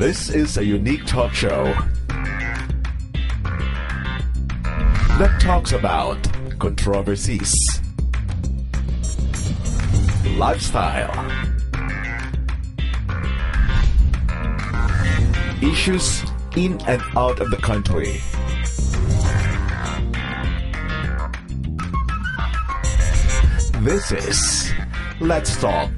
This is a unique talk show that talks about controversies, lifestyle, issues in and out of the country. This is Let's Talk.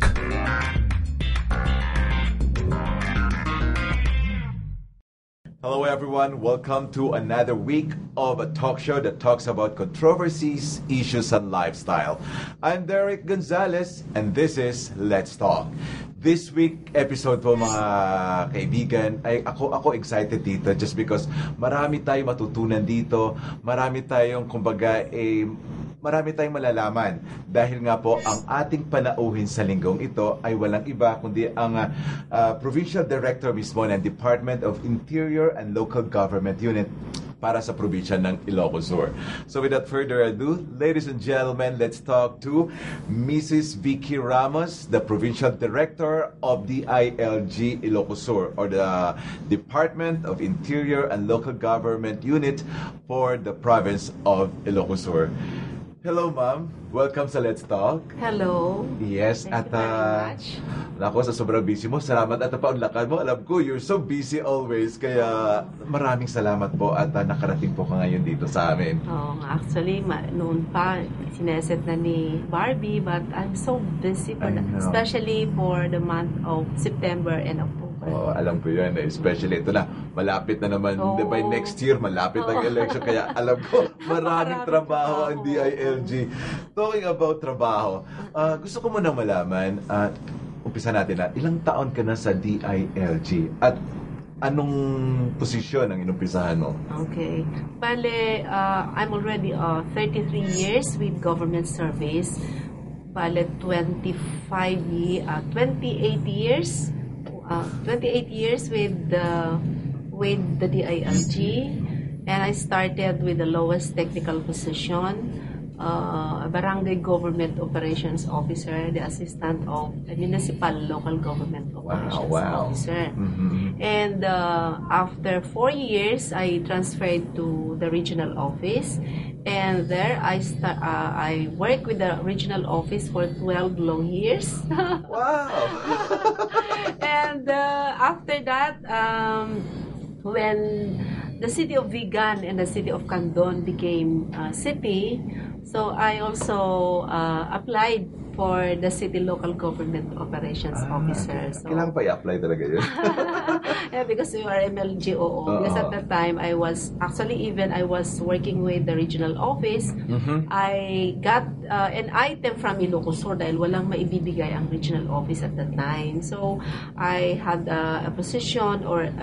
Hello everyone, welcome to another week of a talk show that talks about controversies, issues, and lifestyle. I'm Derek Gonzalez and this is Let's Talk. This week episode po mga kaibigan, ay ako excited dito just because marami tayong matutunan dito, marami tayong marami tayong malalaman dahil nga po ang ating panauhin sa linggong ito ay walang iba kundi ang Provincial Director mismo ng Department of Interior and Local Government Unit para sa probinsya ng Ilocos Sur. So without further ado, ladies and gentlemen, let's talk to Mrs. Vicky Ramos, the Provincial Director of DILG Ilocos Sur, or the Department of Interior and Local Government Unit for the province of Ilocos Sur. Hello, ma'am. Welcome sa Let's Talk. Hello. Yes, Thank you very much. Nako, sa sobrang busy mo, salamat at paunlakan mo. Alam ko, you're so busy always. Kaya maraming salamat po at nakarating po ka ngayon dito sa amin. Actually, noon pa, sineset na ni Barbie, but I'm so busy, especially for the month of September and October. Alam ko yun. Especially ito na, malapit na naman. By next year, malapit ang election. Kaya alam ko, maraming trabaho ang DILG. Talking about trabaho, gusto ko muna malaman, umpisa natin na, ilang taon ka na sa DILG? At anong posisyon ang inumpisahan mo? Okay. Bale, I'm already 33 years with government service. Bale, 28 years with the DILG, and I started with the lowest technical position, a barangay government operations officer, the assistant of a municipal local government operations officer. Mm-hmm. And after 4 years, I transferred to the regional office, and there I worked with the regional office for 12 long years. Wow! And after that, when the city of Vigan and the city of Candon became city, so I also applied for the city local government operations officer. So, kailangan pa i-apply talaga yun? yeah, because we are MLGOO. Because at that time, I was working with the regional office. Mm-hmm. I got an item from Ilocos Sur dahil walang maibibigay ang regional office at that time. So, I had a position or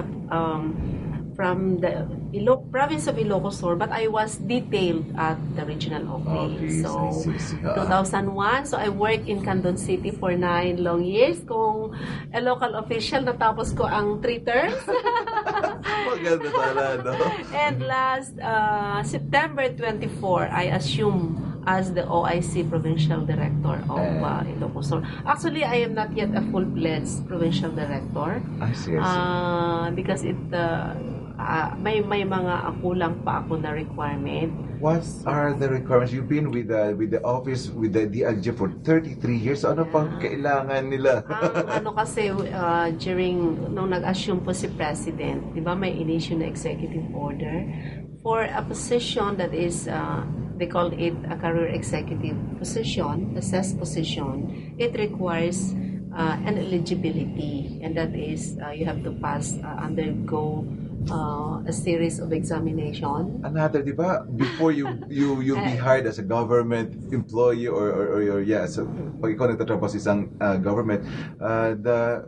from the province of Ilocos Sur, but I was detailed at the regional office. Okay, so, 2001, so I worked in Candon City for 9 long years. Kung a local official, natapos ko ang 3 terms. Maganda sana, no? And last September 24, I assumed as the OIC Provincial Director of Ilocos Sur. Actually, I am not yet a full-fledged Provincial Director. I see. Because it may mga kulang pa ako na requirement. What are the requirements? You've been with the office, with the DILG for 33 years. Ano pang kailangan nila? Kasi during nung nag-assume po si President, di ba may in-issue na executive order for a position that is they call it a career executive position, assessed position. It requires an eligibility, and that is you have to undergo a series of examination. Another, di ba? Before you be hired as a government employee or so pag ikaw nagtatrabaho sa isang government,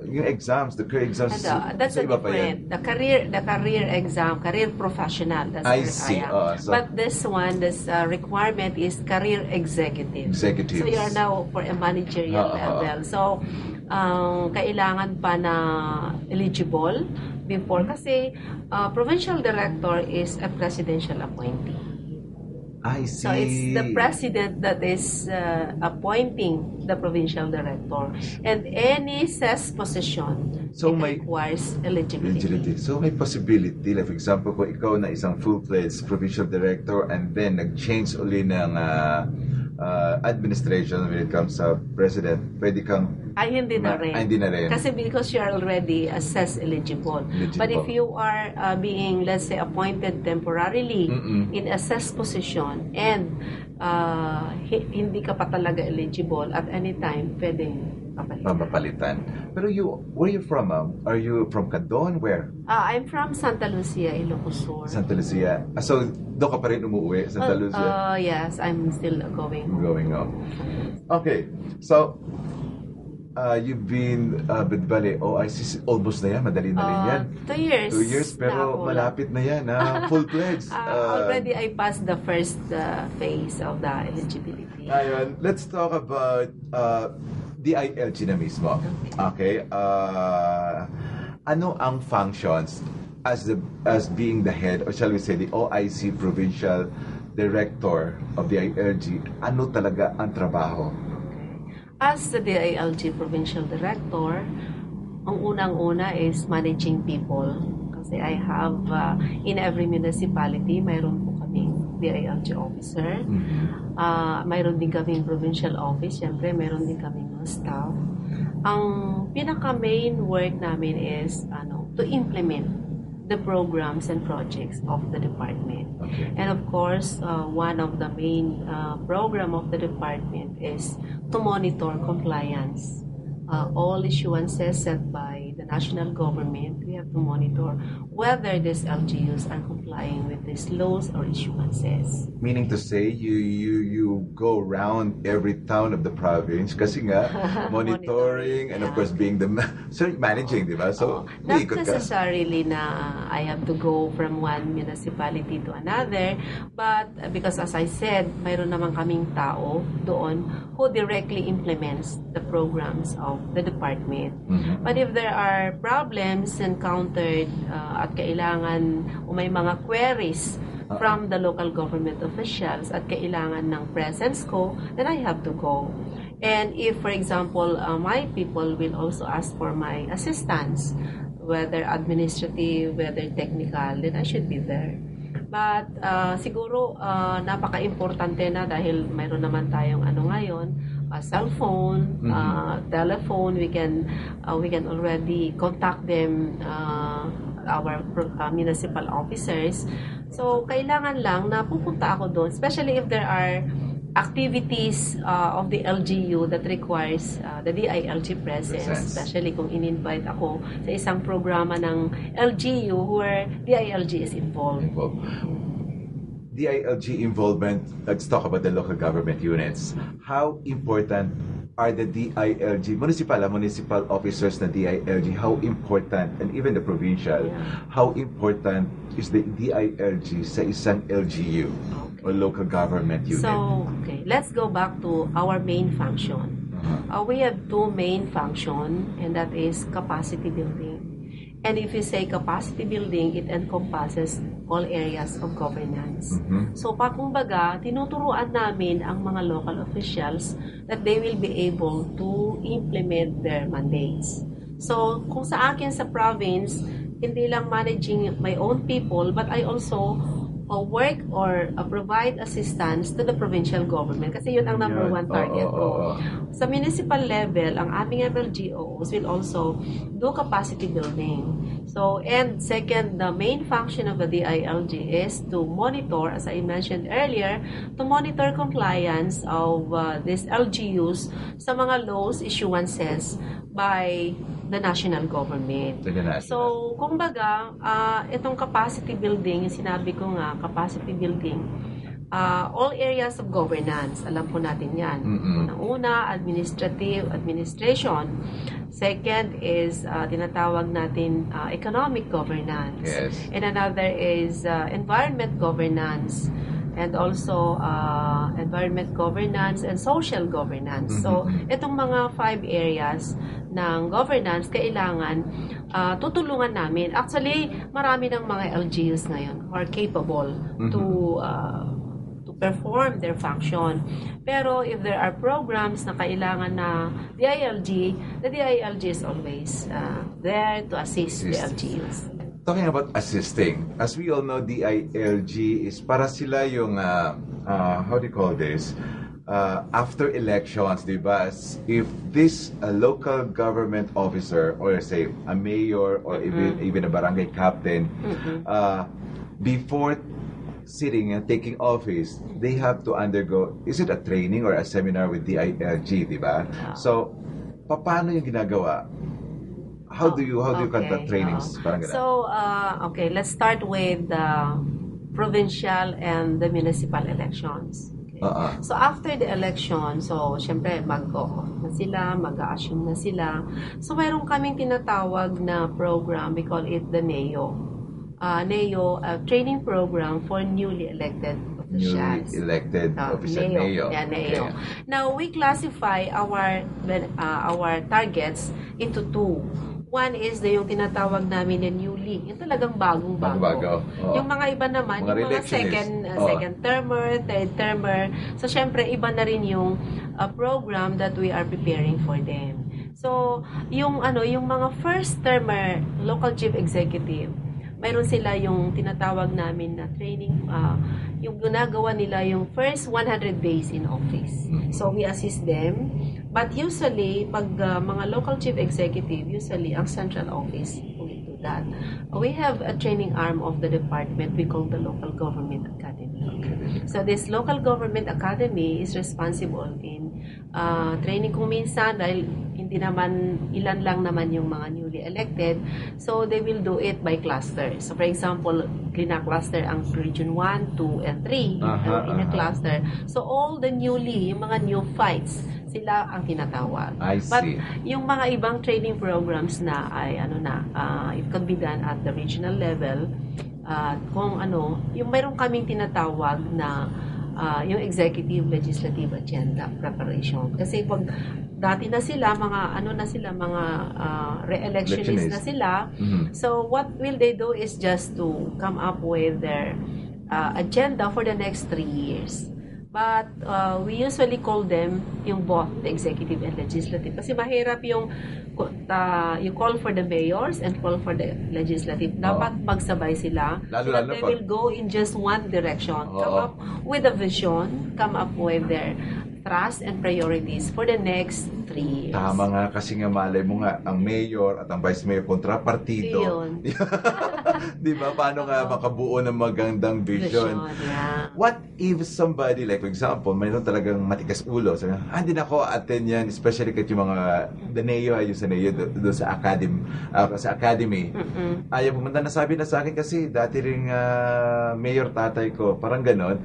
yung exams, the career exams, that's a different. The career exam, career professional. That's I see. But this requirement is career executive. Executives. So you are now for a managerial level. So kailangan pa na eligible before kasi provincial director is a presidential appointee. I see. So it's the president that is appointing the provincial director, and any CES position requires eligibility. So may possibility, like for example, kung ikaw na isang full-fledged provincial director and then nag-change uli ng administration when it comes sa president, pwede kang hindi na rin. Hindi na rin. Kasi because you're already CES eligible. But if you are being, let's say, appointed temporarily in a CES position and hindi ka pa talaga eligible, at any time, pwedeng papalitan. Pero where are you from, ma'am? Are you from Candon? Where? I'm from Santa Lucia, Ilocos Sur. Santa Lucia. So, doon ka pa rin umuwi, Santa Lucia? Yes, I'm still going home. Okay. So, you've been with Bale, OIC almost na yan, madali na rin yan. 2 years. 2 years, pero malapit na yan, full-fledged. Already I passed the first phase of the eligibility. Ayun, let's talk about DILG na mismo. Okay. Ano ang functions as being the head, or shall we say the OIC Provincial Director of the DILG? Ano talaga ang trabaho? As the DILG Provincial Director, ang unang-una is managing people. Kasi I have, in every municipality, mayroon po kaming DILG officer. Mayroon din kaming provincial office. Siyempre, mayroon din kaming mga staff. Ang pinaka-main work namin is to implement the programs and projects of the department. Okay. And of course, one of the main program of the department is to monitor compliance. All issuances set by the national government, we have to monitor whether these LGUs are complying with these laws or issuances. Meaning to say, you go around every town of the province kasi nga, monitoring and of course being the managing, di ba? So, not necessarily na I have to go from one municipality to another, but because as I said, mayroon naman kaming tao doon who directly implements the programs of the department. But if there are problems encountered at kailangan o may mga queries from the local government officials at kailangan ng presence ko, then I have to go. And if, for example, my people will also ask for my assistance, whether administrative, whether technical, then I should be there. But siguro napaka-importante na dahil mayroon naman tayong ngayon, cell phone, telephone, we can already contact them, our municipal officers. So kailangan lang na pupunta ako doon, especially if there are activities of the LGU that requires the DILG presence, especially kung in-invite ako sa isang programa ng LGU where DILG is involved. DILG involvement, let's talk about the local government units. How important are the DILG, municipal officers na DILG, how important, and even the provincial, how important is the DILG sa isang LGU or local government unit? So, let's go back to our main function. We have two main functions, and that is capacity building. And if you say capacity building, it encompasses all areas of governance. So, kumbaga, tinuturuan namin ang mga local officials that they will be able to implement their mandates. So, kung sa akin sa province, hindi lang managing my own people, but I also work or provide assistance to the provincial government kasi yun ang number one target ko. Sa municipal level, ang aming MLGOs will also do capacity building. So, and second, the main function of the DILG is to monitor, as I mentioned earlier, to monitor compliance of these LGUs sa mga laws issuances by the national government. So, kumbaga, itong capacity building, yung sinabi ko nga, capacity building, all areas of governance, alam po natin yan. Una, administration. Second is, tinatawag natin economic governance. Yes. And another is environment governance. And also environment governance and social governance. So, itong mga 5 areas ng governance, kailangan tutulungan namin. Actually, marami ng mga LGUs ngayon who are capable to perform their function. Pero if there are programs na kailangan na DILG, the DILG is always there to assist the LGUs. Talking about assisting, as we all know, DILG is para sila yung, how do you call this? After elections, di ba? If this local government officer, or say a mayor, or even a barangay captain, before sitting and taking office, they have to undergo, is it a training or a seminar with DILG, di ba? So, paano yung ginagawa? How do you conduct trainings? Parang ganun. So, okay, let's start with the provincial and the municipal elections. Okay. So, after the election, so, syempre, mag-off na sila, mag-assume na sila. So, mayroon kaming tinatawag na program, we call it the NEO. NEO, training program for newly elected officials. Newly elected official, NEO. Yeah, NEO. Okay. Now, we classify our targets into two. One is yung tinatawag namin na newly. Yung talagang bagong-bago. Yung mga iba naman, yung mga second termer, third termer. So, syempre, iba na rin yung program that we are preparing for them. So, yung mga first termer local chief executive, mayroon sila yung tinatawag namin na training, yung ginagawa nila yung first 100 days in office. So, we assist them. But usually, pag mga local chief executive, usually, ang central office will do that. We have a training arm of the department we call the Local Government Academy. So, this Local Government Academy is responsible in training kung minsan dahil hindi naman, ilan lang naman yung mga newly elected. So, they will do it by cluster. So, for example, cluster ang Region 1, 2, and 3 in a cluster. So, all the newly, yung mga new fights, sila ang tinatawag. I see. But yung mga ibang training programs na ay it can be done at the regional level. Yung mayroon kaming tinatawag na yung executive legislative agenda preparation. Kasi pag dati na sila mga re-electionist na sila. So what will they do is just to come up with their agenda for the next 3 years. But we usually call them yung both the executive and legislative. Kasi mahirap yung you call for the mayors and call for the legislative. Dapat magsabay sila. So that they will go in just one direction. Come up with a vision, come up with their trust and priorities for the next 3 years. Tama nga, kasi nga malay mo nga, ang mayor at ang vice mayor kontrapartido. Di ba? Paano nga makabuo ng magandang vision? Yeah. What if somebody, like for example, mayroon talagang matigas ulo, sabi, hindi na ako attend yan, especially kahit yung mga the NEO, yung sa NEO, doon sa academy. Ayaw pumunta, nasabi na sa akin kasi dati ring mayor tatay ko, parang ganon.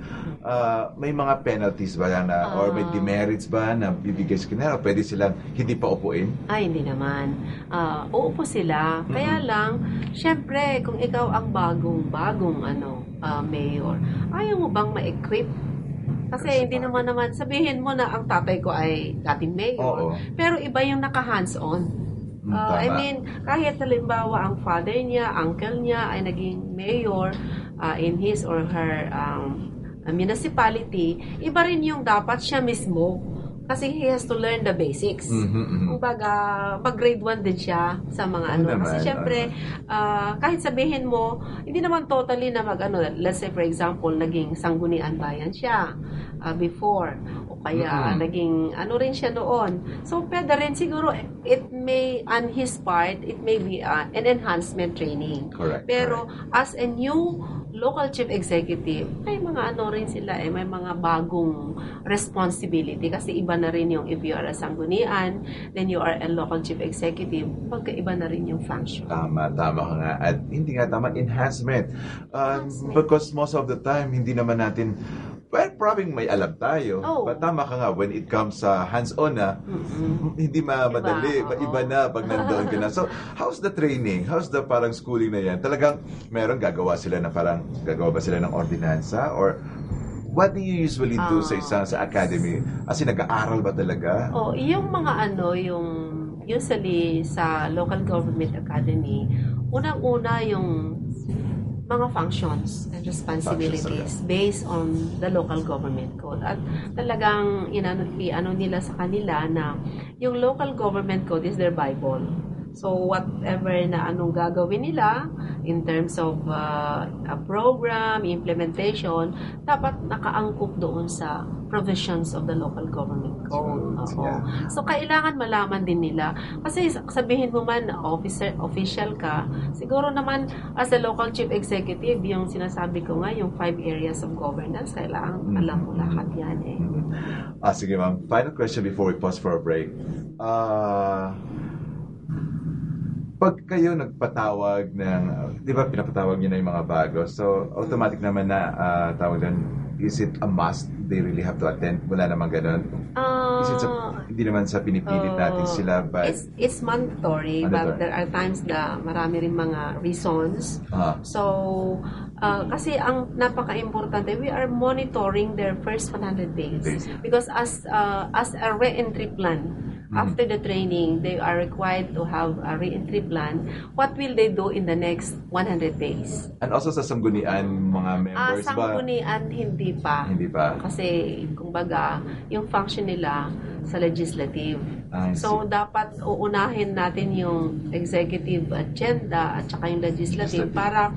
May mga penalties ba na, or may demerits ba na bibigay sa kanila? Pwede silang hindi pa upuin? Ay, hindi naman. Uupo sila. Kaya lang, syempre, kung ikaw ang bagong mayor, ayaw mo bang ma-equip? Kasi hindi naman sabihin mo na ang tatay ko ay dating mayor. Pero iba yung naka-hands-on. I mean, kahit halimbawa ang father niya, uncle niya ay naging mayor in his or her municipality, iba rin yung dapat siya mismo. Kasi he has to learn the basics. Kumbaga, mag-grade 1 din siya sa mga Kasi syempre, kahit sabihin mo, hindi naman totally na let's say for example, naging sanggunian bayan siya before. O kaya, naging rin siya noon. So, pwede rin siguro, it may, on his part, it may be an enhancement training. Correct. Pero, as a new local chief executive, may mga rin sila may mga bagong responsibility kasi iba na rin yung if you are a sanggunian, then you are a local chief executive, magkaiba na rin yung function. Tama ka nga. At hindi nga tama, enhancement. Because most of the time, hindi naman natin, probably may alam tayo. But tama ka nga, when it comes sa hands-on hindi madali. Iba na pag nandoon ka na. So, how's the training? How's the parang schooling na yan? Talagang gagawa ba sila ng ordinansa? Or what do you usually do sa academy? As in, nag-aaral ba talaga? Yung mga yung usually sa local government academy, unang-una yung mga functions and responsibilities based on the local government code. At talagang ano nila sa kanila na yung local government code is their Bible. So whatever na anong gagawin nila in terms of a program, implementation, dapat nakaangkop doon sa provisions of the local government code. Yeah. So kailangan malaman din nila. Kasi sabihin mo man official ka, siguro naman as a local chief executive, yung sinasabi ko nga, yung 5 areas of governance, kailangan alam mo lahat yan eh. Sige ma'am, final question before we pause for a break. Pag kayo nagpatawag ng, di ba pinapatawag niyo na yung mga bago, so automatic naman na tawag doon, is it a must? They really have to attend? Wala naman ganun? Hindi naman sa pinipilit natin sila, but... It's mandatory, but there are times na marami rin mga reasons. So, kasi ang napaka-importante, we are monitoring their first 100 days. Because as a re-entry plan, after the training, they are required to have a re-entry plan. What will they do in the next 100 days? And also sa sanggunian, mga members ba? Sanggunian, hindi pa. Hindi pa. Kasi, kumbaga, yung function nila sa legislative. So, dapat uunahin natin yung executive agenda at saka yung legislative para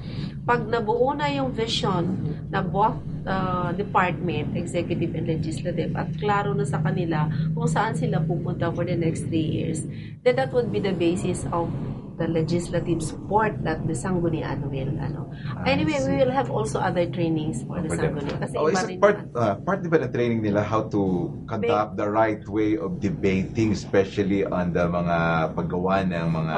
pag nabuo na yung vision na both department, executive and legislative, at klaro na sa kanila kung saan sila pupunta for the next 3 years, then that would be the basis of the legislative support that the Sanggunian will Anyway, we will have also other trainings for the Sanggunian. Kasi part diba ng training nila how to conduct the right way of debating, especially on the mga paggawa ng mga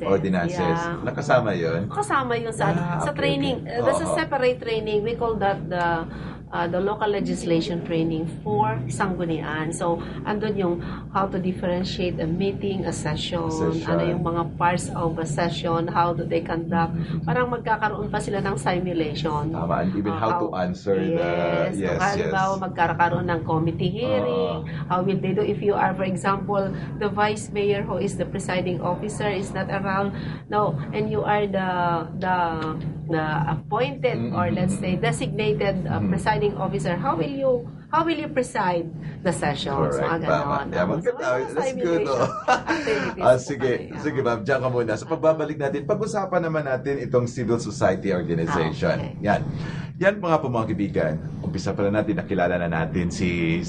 ordinances. Yeah. Nakasama yun? Kasama yun sa training. That's a separate training. We call that the local legislation training for Sanggunian. So, andun yung how to differentiate a meeting, a session, ano yung mga parts of a session, how do they conduct. Parang magkakaroon pa sila ng simulation. And even how to answer halimbawa, magkakaroon ng committee hearing, how will they do if you are, for example, the vice mayor who is the presiding officer is not around, and you are the appointed or let's say designated presiding officer, how will you preside the session? Correct. That's good. Sige ma'am, diyan ka muna. So pagbabalik natin, pag-usapan naman natin itong civil society organization. Okay. Yan mga kaibigan. Umpisa pala natin, nakilala na natin si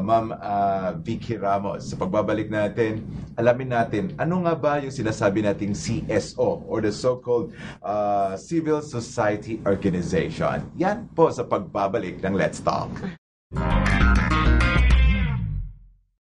Ma'am Vicky Ramos. Sa pagbabalik natin, alamin natin, ano nga ba yung sinasabi nating CSO or the so-called Civil Society Organization. Yan po sa pagbabalik ng Let's Talk.